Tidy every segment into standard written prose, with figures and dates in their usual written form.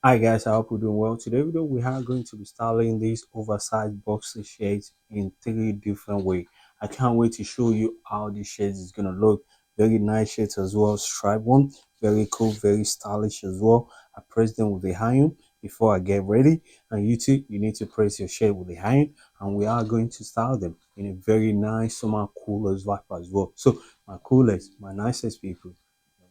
Hi guys, I hope you're doing well. Today video we are going to be styling these oversized boxer shades in three different ways. I can't wait to show you how this shades is gonna look. Very nice shades as well, stripe one, very cool, very stylish as well. I press them with the iron before I get ready, and you too, you need to press your shade with the iron, and we are going to style them in a very nice summer coolest vibe as well. So my coolest, my nicest people,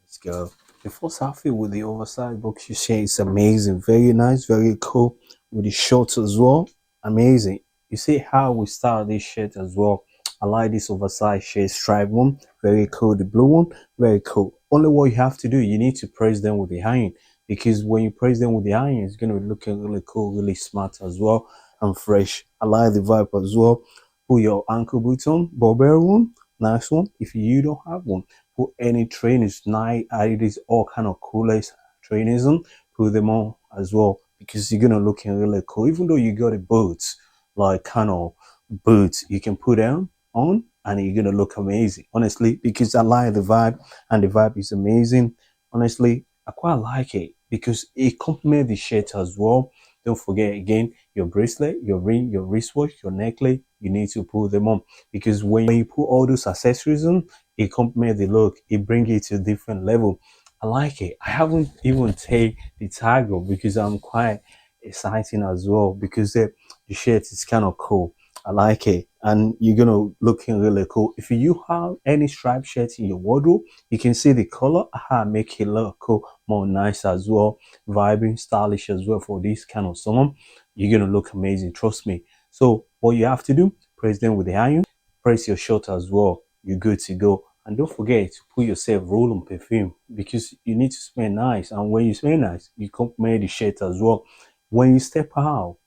let's go. The first outfit with the oversized boxer shade is amazing. Very nice, very cool. With the shorts as well. Amazing. You see how we style this shirt as well. I like this oversized shade stripe one. Very cool. The blue one, very cool. Only what you have to do, you need to press them with the iron. Because when you press them with the iron, it's going to be looking really cool, really smart as well. And fresh. I like the vibe as well. Put your ankle boots on, barbell one. Nice one. If you don't have one, put any trainers, Nike, Adidas, all kind of coolest trainers on, put them on as well because you're gonna looking really cool. Even though you got the boots, like kind of boots, you can put them on and you're gonna look amazing. Honestly, because I like the vibe and the vibe is amazing. Honestly, I quite like it because it complements the shirt as well. Don't forget again your bracelet, your ring, your wristwatch, your necklace. You need to put them on because when you put all those accessories on, it complement the look, it bring it to a different level. I like it. I haven't even take the tag off because I'm quite exciting as well because the shirt is kind of cool. I like it, and you're gonna looking really cool. If you have any striped shirt in your wardrobe, you can see the color. Make it look cool, more nice as well, vibing, stylish as well for this kind of summer. You're gonna look amazing, trust me. So what you have to do, press them with the iron, press your shirt as well. You're good to go. And don't forget to put yourself roll on perfume because you need to smell nice. And when you smell nice, you compliment the shirt as well. When you step out,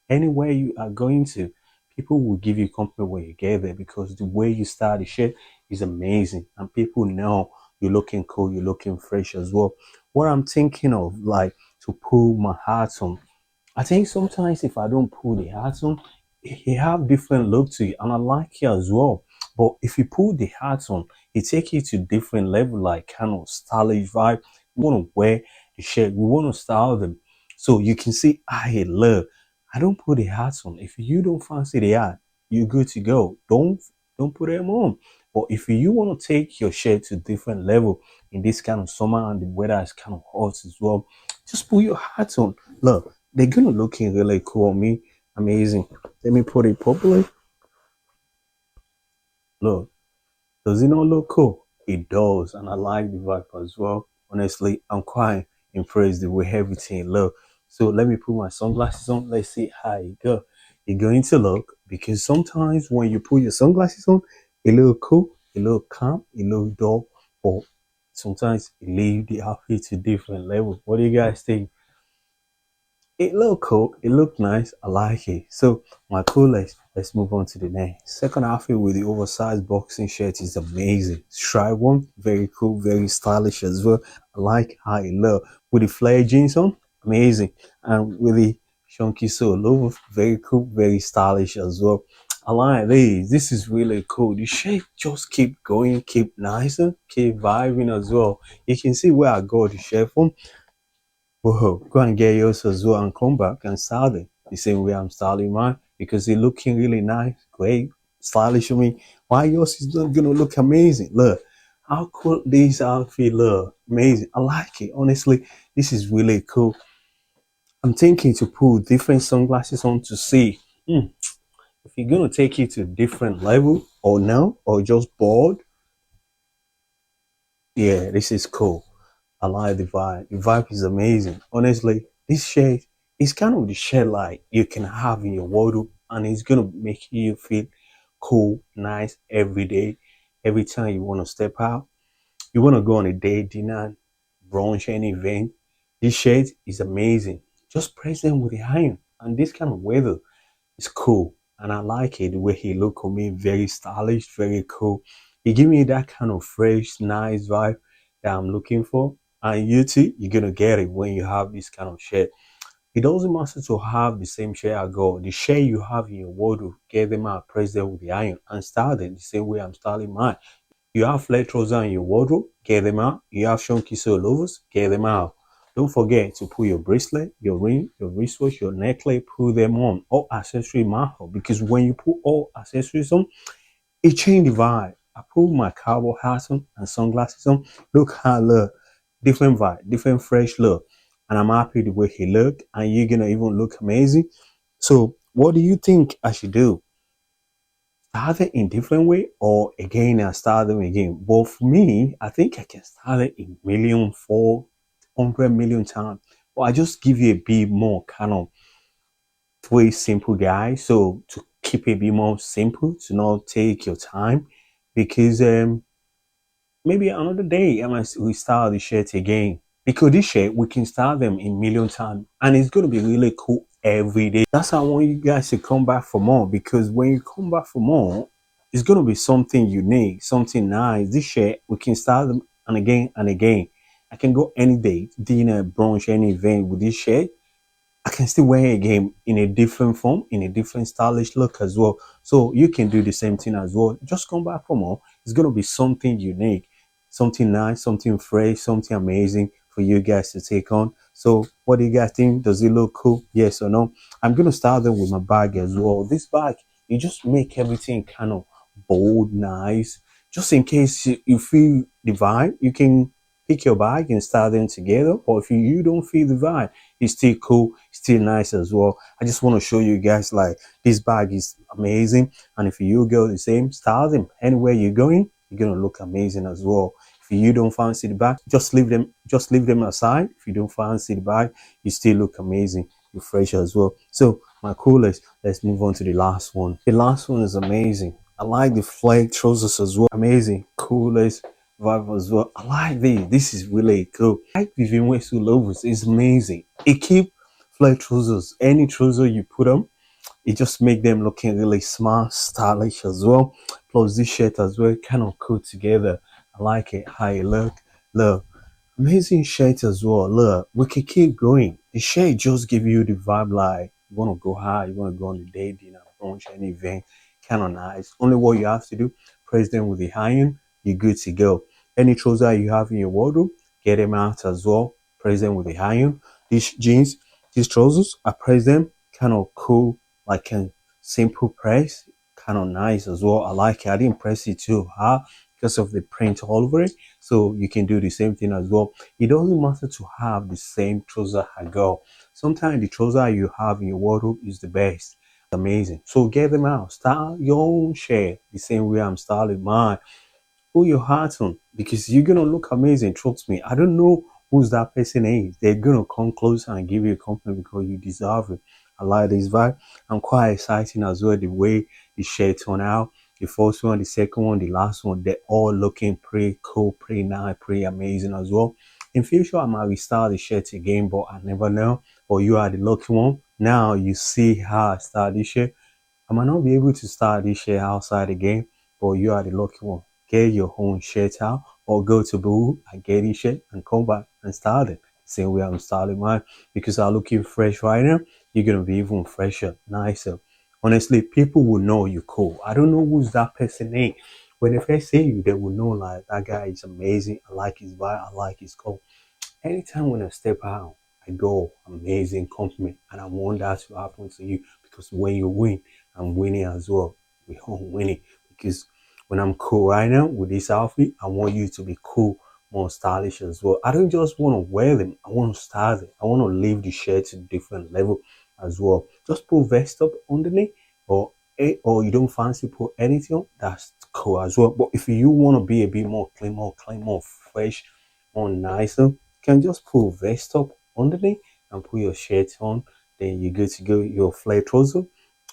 anywhere you are going to, people will give you compliment when you get there because the way you style the shirt is amazing. And people know you're looking cool, you're looking fresh as well. What I'm thinking of, like to pull my hat on, I think sometimes if I don't pull the hat on, it have different look to it, and I like it as well. But if you pull the hat on, it take you to different level, like kind of stylish vibe. We want to wear the shirt, we want to style them, so you can see I love. I don't put the hats on. If you don't fancy the hat, you're good to go. Don't put them on. But if you want to take your shirt to different level in this kind of summer and the weather is kind of hot as well, just put your hat on. Look, they're gonna looking really cool on me. Amazing. Let me put it properly. Look, does it not look cool? It does, and I like the vibe as well. Honestly, I'm quite impressed with everything look. So let me put my sunglasses on. Let's see how it go. It's going to look because sometimes when you put your sunglasses on, it look cool, it look calm, it look dull, but sometimes it leave the outfit to different level. What do you guys think? It looked cool. It looked nice. I like it. So my coolest. Let's move on to the next. Second outfit with the oversized boxing shirt is amazing. Stripe one, very cool, very stylish as well. I like how it look with the flare jeans on, amazing, and with the chunky sole over, very cool, very stylish as well. I like these. This is really cool. The shape just keep going, keep nicer, keep vibing as well. You can see where I got the shape from. Whoa, go and get yours as well and come back and style it the same way I'm styling mine because it's looking really nice, great, stylish. I mean, why yours is not gonna look amazing? Look, how cool this outfit look, amazing. I like it. Honestly, this is really cool. I'm thinking to put different sunglasses on to see if you're gonna take it to a different level or no, or just bored. Yeah, this is cool. I like the vibe. The vibe is amazing. Honestly, this shade is kind of the shade like you can have in your wardrobe and it's gonna make you feel cool, nice every day. Every time you want to step out, you want to go on a date, dinner, brunch, any event. This shade is amazing. Just press them with the iron. And this kind of weather is cool. And I like it the way he look on me, very stylish, very cool. He give me that kind of fresh, nice vibe that I'm looking for. And you too, you're gonna get it when you have this kind of shirt. It doesn't matter to have the same shirt I got. The shirt you have in your wardrobe, get them out, press them with the iron, and style them the same way I'm styling mine. You have flat trousers in your wardrobe, get them out. You have chunky sole overs, get them out. Don't forget to put your bracelet, your ring, your wristwatch, your necklace, put them on. All accessory matter because when you put all accessories on, it changed the vibe. I put my cowboy hat on and sunglasses on. Look how look. Different vibe, different fresh look. And I'm happy the way he looked. And you're gonna even look amazing. So what do you think I should do? Start it in different way or again I start them again. But for me, I think I can start it in million, 400 million times. But I just give you a bit more kind of way simple guy. So to keep it a bit more simple, to not take your time, because maybe another day I might we start the shirt again. Because this shirt we can start them in million times, and it's gonna be really cool every day. That's how I want you guys to come back for more. Because when you come back for more, it's gonna be something unique, something nice. This shirt we can start them and again and again. I can go any day, dinner, brunch, any event with this shirt. I can still wear it again in a different form, in a different stylish look as well. So you can do the same thing as well. Just come back for more. It's gonna be something unique, something nice, something fresh, something amazing for you guys to take on. So what do you guys think? Does it look cool? Yes or no? I'm gonna start them with my bag as well. This bag, you just make everything kind of bold, nice. Just in case you feel the vibe, you can pick your bag and start them together. Or if you don't feel the vibe, it's still cool, still nice as well. I just want to show you guys like this bag is amazing. And if you go the same, style them. Anywhere you're going, you're gonna look amazing as well. If you don't fancy the bag, just leave them aside. If you don't fancy the bag, you still look amazing. You're fresh as well. So my coolest, let's move on to the last one. The last one is amazing. I like the flag trousers as well. Amazing, coolest vibe as well. I like this. This is really cool. I like Vivian Westwood logos. It's amazing. It keep flag trousers. Any trouser you put on, it just make them looking really smart, stylish as well. Plus this shirt as well, kind of cool together. I like it. How it look. Amazing shirt as well. Look, we can keep going. The shirt just give you the vibe like you want to go high, you want to go on the day, dinner, brunch, any event. Kind of nice. Only what you have to do, press them with the iron, you're good to go. Any trouser you have in your wardrobe, get them out as well. Press them with the iron. These jeans, these trousers, I press them kind of cool, like a simple press, kind of nice as well. I like it. I didn't press it too hard because of the print all over it. So you can do the same thing as well. It doesn't matter to have the same trouser I go. Sometimes the trouser you have in your wardrobe is the best. Amazing. So get them out. Style your own share the same way I'm styling mine. Put your heart on because you're gonna look amazing. Trust me. I don't know who's that person is. They're gonna come close and give you a compliment because you deserve it. I like this vibe. I'm quite excited as well the way the shirt turned out. The first one, the second one, the last one, they're all looking pretty cool, pretty nice, pretty amazing as well. In future, I might restyle the shirt again, but I never know. But you are the lucky one. Now you see how I start this shirt. I might not be able to start this shit outside again, but you are the lucky one. Get your own shit out or go to Boo and get this shit and come back and start it. Same way I'm starting mine because I'm looking fresh right now. You're gonna be even fresher, nicer. Honestly, people will know you're cool. I don't know who's that person is. When they first see you, they will know like that guy is amazing. I like his vibe. I like his code. Anytime when I step out, I go amazing compliment, and I want that to happen to you because when you win, I'm winning as well. We all winning because when I'm cool right now with this outfit, I want you to be cool, more stylish as well. I don't just want to wear them; I want to style them. I want to leave the shirt to a different level as well. Just put vest up underneath, or or you don't fancy put anything on, that's cool as well. But if you want to be a bit more clean, more fresh, more nicer, can just put vest up underneath and put your shirt on. Then you good to go. Your flare trouser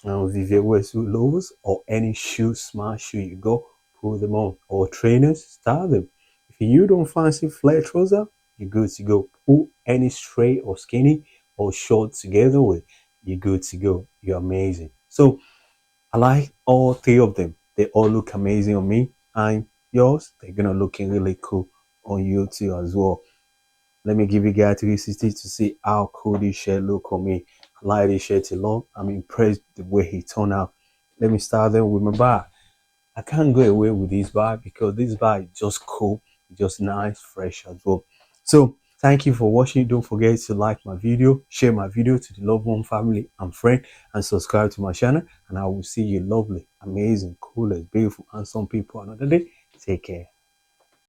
and Vivian Westwood loafers or any shoe, smart shoe you go, put them on. Or trainers, style them. If you don't fancy flare trouser, you're good to go. Put any straight or skinny or short together with. You're good to go. You're amazing. So I like all three of them. They all look amazing on me. And yours, they're gonna looking really cool on you too as well. Let me give you guys 360 to see how cool this shirt look on me. I like this shirt a lot. I'm impressed the way he turned out. Let me start then with my bag. I can't go away with this bag because this bag is just cool, just nice, fresh as well. So Thank you for watching. Don't forget to like my video, share my video to the loved one, family and friend, and subscribe to my channel. And I will see you lovely, amazing, coolest, beautiful, handsome people another day. Take care.